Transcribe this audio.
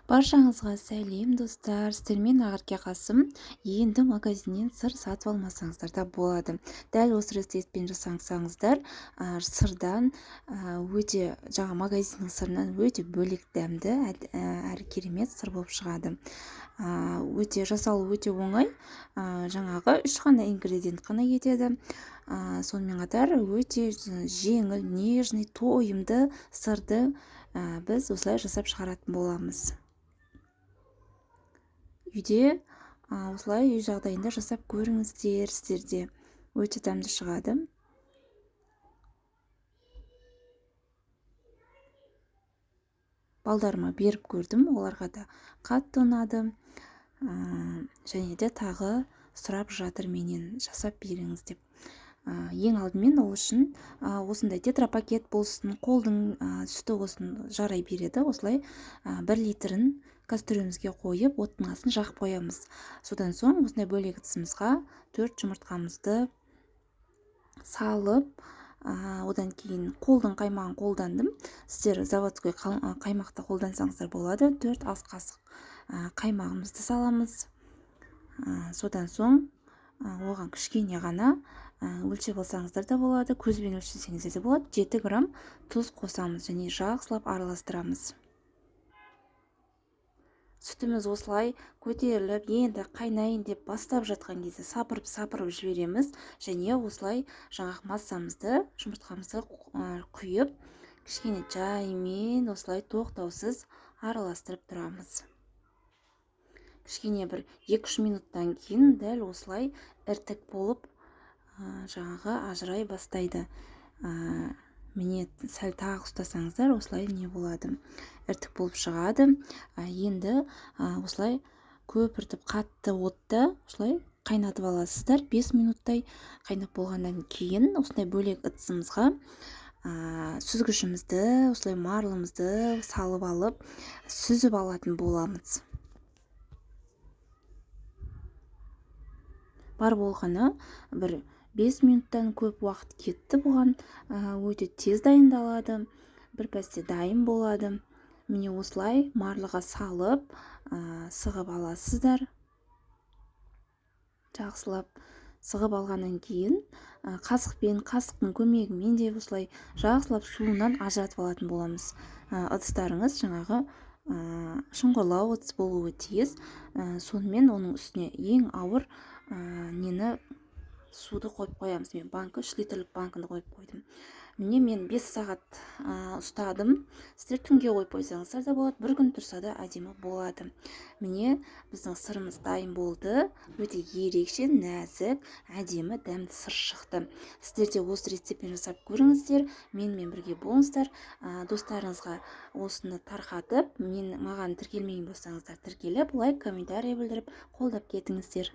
Баршаңызға сәлем достар, сіздермен Ақерке Қасым. Енді магазиннен сыр сатып алмасаңыздар да болады. Дәл осы рецептпен жасаңыздар, сырдан өте магазиннің сырынан өте бөлек дәмді әрі керемет сыр болып шығады. Жасалу өте оңай. Жаңағы 3 қана ингредиент қана кетеді. Сонымен қатар өте жеңіл, нежный, тойымды сырды біз осылай жасап шығаратын боламыз. Үйде осылай үй жағдайында жасап көріңіздер, сіздерде өте дәмді шығады. Балдарыма беріп көрдім, оларға да қатты ұнады. Және де тағы сұрап жатыр менен жасап беріңіз деп. Ең алдымен ол үшін осындай тетрапакет болсын, қолдың сүті болсын жарай береді. Осылай 1 литрін кастрюлемізге қойып, оттың астын жағып қоямыз. Содан соң осындай бөлек ыдысымызға 4 жұмыртқамызды салып, одан кейін қолдың қаймағын қолдандым. Сіздер заводской қаймақты қолдансаңыздар болады. 4 ас қасық қаймағымызды саламыз. Содан соң оған кішкене ғана өлшеп алсаңыздар да болады, көзбен өлшесеңіздер де болады. 7 грамм тұз қосамыз және жақсылап араластырамыз. Сүтіміз осылай көтеріліп, енді қайнайын деп бастап жатқан кезде сапырып жібереміз және осылай жаңағы массамызды, жұмыртқамызды құйып, кішкене жаймен осылай тоқтаусыз араластырып тұрамыз. Кішкене бір 2-3 минуттан кейін дәл осылай іртік болып жаңағы ажырай бастайды. Міне сәл тағы ұстасаңыздар, осылай не болады? Іртік болып шығады. Енді осылай көпіртіп қатты отта осылай қайнатып аласыздар. 5 минуттай қайнап болғаннан кейін осындай бөлек ыдысымызға сүзгішімізді, осылай марлымызды салып алып, сүзіп алатын боламыз. Бар болғаны бір 5 минуттан көп уақыт кетті бұған. Өте тез дайындалады. Бір пәсте дайын болады. Міне осылай марлыға салып, сығып аласыздар. Жақсылап сығып алғаннан кейін қасықтың көмегімен де осылай жақсылап суынан ажыратып алатын боламыз. Ыдыстарыңыз жаңағы шұңғырлау ыдыс болуы тиіс. Сонымен оның үстіне ең ауыр суды қойып қоямыз. Мен 3 литрлік банканы қойып қойдым. Міне мен 5 сағат ұстадым. Сіздер түнге қойып қойсаңыздар да болады, бір күн тұрса да әдемі болады. Міне біздің сырымыз дайын болды. Өте ерекше, нәзік, әдемі, дәмді сыр шықты. Сіздер де осы рецептпен жасап көріңіздер. Менімен бірге болыңыздар. Достарыңызға осыны тарқатып, маған тіркелмеген болсаңыздар тіркеліп, лайк, комментарий білдіріп, қолдап кетіңіздер.